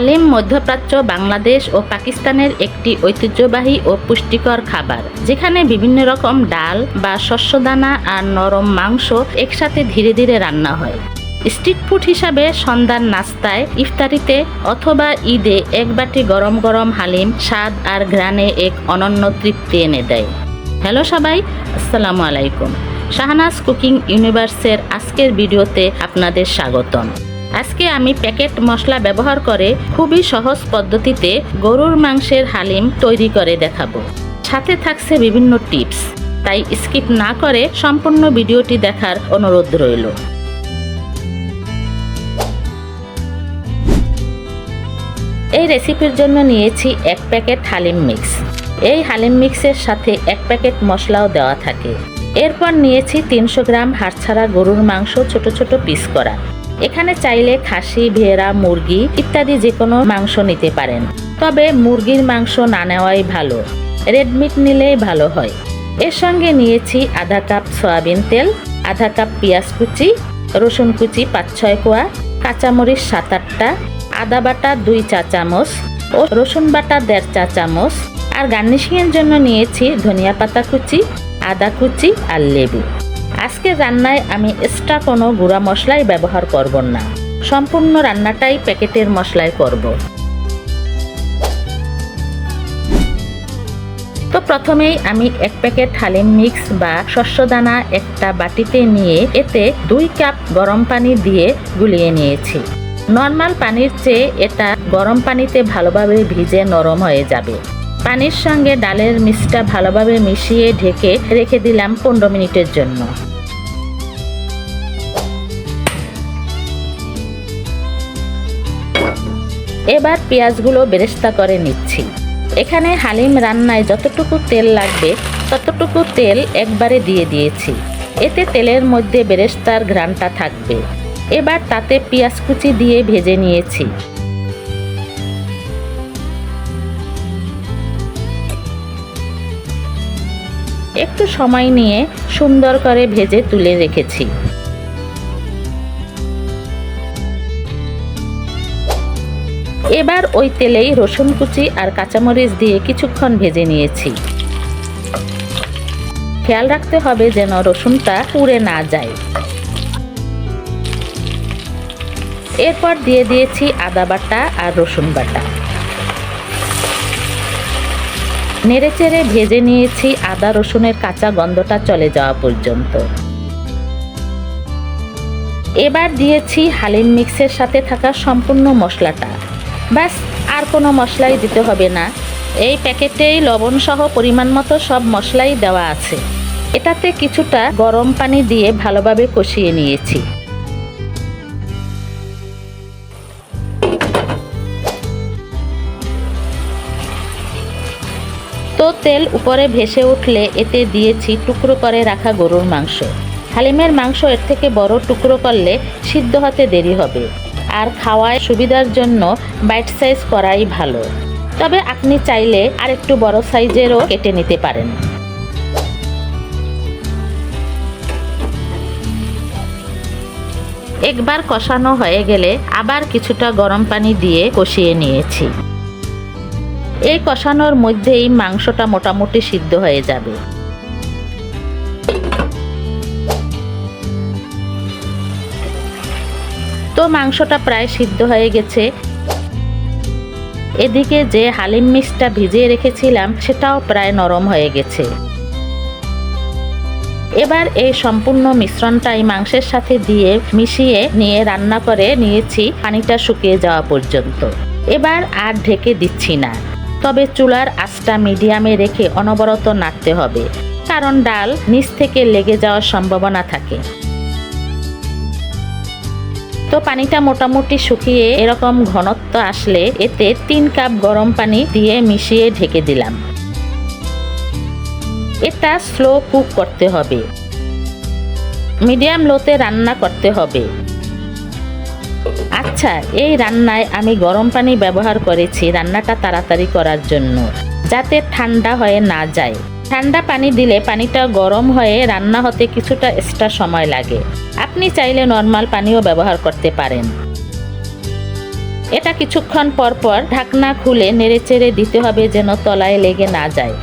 হালিম মধ্যপ্রাচ্য, বাংলাদেশ ও পাকিস্তানের একটি ঐতিহ্যবাহী ও পুষ্টিকর খাবার, যেখানে বিভিন্ন রকম ডাল বা শস্যদানা আর নরম মাংস একসাথে ধীরে ধীরে রান্না হয়। স্ট্রিট ফুড হিসাবে সন্ধ্যার নাস্তায়, ইফতারিতে অথবা ঈদে এক বাটি গরম গরম হালিম স্বাদ আর ঘ্রাণে এক অনন্য তৃপ্তি এনে দেয়। হ্যালো সবাই, আসসালামু আলাইকুম। শাহনাজ কুকিং ইউনিভার্সের আজকের ভিডিওতে আপনাদের স্বাগতম। আজকে আমি প্যাকেট মশলা ব্যবহার করে খুবই সহজ পদ্ধতিতে গরুর মাংসের হালিম তৈরি করে দেখাবো। সাথে থাকছে বিভিন্ন টিপস, তাই স্কিপ না করে সম্পূর্ণ ভিডিওটি দেখার অনুরোধ রইল। এই রেসিপির জন্য নিয়েছি 1 প্যাকেট হালিম মিক্স। এই হালিম মিক্সের সাথে 1 প্যাকেট মশলাও দেওয়া থাকে। এরপর নিয়েছি 300 গ্রাম হাড়ছাড়া গরুর মাংস ছোট ছোট পিস করা। এখানে চাইলে খাসি, ভেড়া, মুরগি ইত্যাদি যে কোনো মাংস নিতে পারেন, তবে মুরগির মাংস না নেওয়াই ভালো, রেড মিট নিলেই ভালো হয়। এর সঙ্গে নিয়েছি আধা কাপ সয়াবিন তেল, আধা কাপ পেঁয়াজ কুচি, রসুন কুচি 5-6 কোয়া, কাঁচামরিচ 7-8টা, আদা বাটা 2 চা চামচ ও রসুন বাটা 1.5 চা চামচ, আর গার্নিশিংয়ের জন্য নিয়েছি ধনিয়া পাতা কুচি, আদা কুচি আর লেবু। আজকে রান্নায় আমি এক্সট্রা কোনো গুঁড়া মশলাই ব্যবহার করব না, সম্পূর্ণ রান্নাটাই প্যাকেটের মশলায় করব। তো প্রথমেই আমি 1 প্যাকেট হালিম মিক্স বা শস্যদানা একটা বাটিতে নিয়ে এতে 2 কাপ গরম পানি দিয়ে গুলিয়ে নিয়েছি। নর্মাল পানির চেয়ে এটা গরম পানিতে ভালোভাবে ভিজে নরম হয়ে যাবে। পানির সঙ্গে ডালের মিক্সটা ভালোভাবে মিশিয়ে ঢেকে রেখে দিলাম 15 মিনিটের জন্য। এবার পেঁয়াজগুলো বেরেস্তা করে নিচ্ছি। এখানে হালিম রান্নায় যতটুকু তেল লাগবে ততটুকু তেল একবারে দিয়ে দিয়েছি, এতে তেলের মধ্যে বেরেস্তার ঘ্রাণটা থাকবে। এবার তাতে পেঁয়াজ কুচি দিয়ে ভেজে নিয়েছি। একটু সময় নিয়ে সুন্দর করে ভেজে তুলে রেখেছি। এবার ওই তেলেই রসুন কুচি আর কাঁচামরিচ দিয়ে কিছুক্ষণ ভেজে নিয়েছি। খেয়াল রাখতে হবে যেন রসুনটা পুড়ে না যায়। এরপর দিয়ে দিয়েছি আদা বাটা আর রসুন বাটা। নেড়েচেড়ে ভেজে নিয়েছি আদা রসুনের কাঁচা গন্ধটা চলে যাওয়া পর্যন্ত। এবার দিয়েছি হালিম মিক্সের সাথে থাকা সম্পূর্ণ মশলাটা। ব্যাস, আর কোনো মশলাই দিতে হবে না। এই প্যাকেটেই লবণ সহ পরিমাণ মতো সব মশলাই দেওয়া আছে। এটাতে কিছুটা গরম পানি দিয়ে ভালোভাবে কষিয়ে নিয়েছি। তো তেল উপরে ভেসে উঠলে এতে দিয়েছি টুকরো করে রাখা গরুর মাংস। হালিমের মাংস এর থেকে বড় টুকরো করলে সিদ্ধ হতে দেরি হবে, আর খাওয়ায় সুবিধার জন্য বাইট সাইজ করাই ভালো, তবে আপনি চাইলে আর একটু বড় সাইজেরও কেটে নিতে পারেন। একবার কষানো হয়ে গেলে আবার কিছুটা গরম পানি দিয়ে কষিয়ে নিয়েছি। এই কষানোর মধ্যেই মাংসটা মোটামুটি সিদ্ধ হয়ে যাবে। তো মাংসটা প্রায় সিদ্ধ হয়ে গেছে। এদিকে যে হালিম মিক্সটা ভিজিয়ে রেখেছিলাম সেটাও প্রায় নরম হয়ে গেছে। এবার এই সম্পূর্ণ মিশ্রণটাই মাংসের সাথে দিয়ে মিশিয়ে নিয়ে রান্না করে নিয়েছি পানিটা শুকিয়ে যাওয়া পর্যন্ত। এবার আর ঢেকে দিচ্ছি না, তবে চুলার আঁচটা মিডিয়ামে রেখে অনবরত নাড়তে হবে, কারণ ডাল নিচ থেকে লেগে যাওয়ার সম্ভাবনা থাকে। তো পানিটা মোটামুটি শুকিয়ে এরকম ঘনত্ব আসলে এতে 3 কাপ গরম পানি দিয়ে মিশিয়ে ঢেকে দিলাম। এটা স্লো কুক করতে হবে, মিডিয়াম লোতে রান্না করতে হবে। আচ্ছা, এই রান্নায় আমি গরম পানি ব্যবহার করেছি রান্নাটা তাড়াতাড়ি করার জন্য, যাতে ঠান্ডা হয়ে না যায়। ঠান্ডা পানি দিলে পানিটা গরম হয়ে রান্না হতে কিছুটা এক্সট্রা সময় লাগে। আপনি চাইলে নর্মাল পানিও ব্যবহার করতে পারেন। এটা কিছুক্ষণ পর পর ঢাকনা খুলে নেড়েচেড়ে দিতে হবে যেন তলায় লেগে না যায়।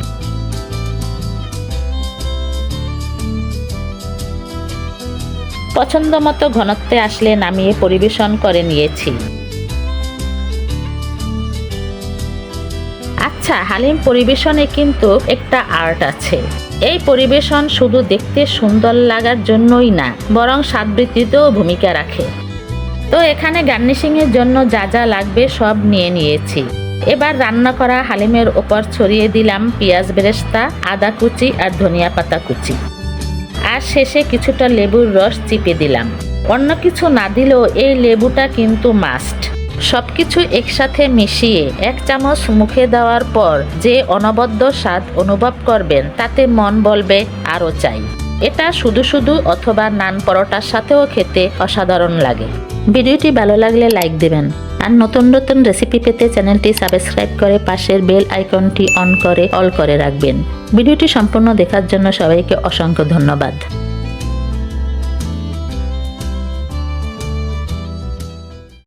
পছন্দ মতো ঘনত্বে আসলে নামিয়ে পরিবেশন করে নিয়েছি। আচ্ছা, হালিম পরিবেশনে কিন্তু একটা আর্ট আছে। এই পরিবেশন শুধু দেখতে সুন্দর লাগার জন্যই না, বরং স্বাদ বৃদ্ধিতেও ভূমিকা রাখে। তো এখানে গার্নিশিং এর জন্য যা যা লাগবে সব নিয়ে নিয়েছি। এবার রান্না করা হালিমের ওপর ছড়িয়ে দিলাম পেঁয়াজ বেরেস্তা, আদা কুচি আর ধনিয়া পাতা কুচি। আর শেষে কিছুটা লেবুর রস চিপে দিলাম। অন্য কিছু না দিলেও এই লেবুটা কিন্তু মাস্ট। সবকিছু একসাথে মিশিয়ে 1 চামচ মুখে দেওয়ার পর যে অনবদ্য স্বাদ অনুভব করবেন তাতে মন বলবে আরও চাই। এটা শুধু শুধু অথবা নান পরোটার সাথেও খেতে অসাধারণ লাগে। ভিডিওটি ভালো লাগলে লাইক দেবেন আর নতুন নতুন রেসিপি পেতে চ্যানেলটি সাবস্ক্রাইব করে পাশের বেল আইকনটি অন করে অল করে রাখবেন। ভিডিওটি সম্পূর্ণ দেখার জন্য সবাইকে অসংখ্য ধন্যবাদ।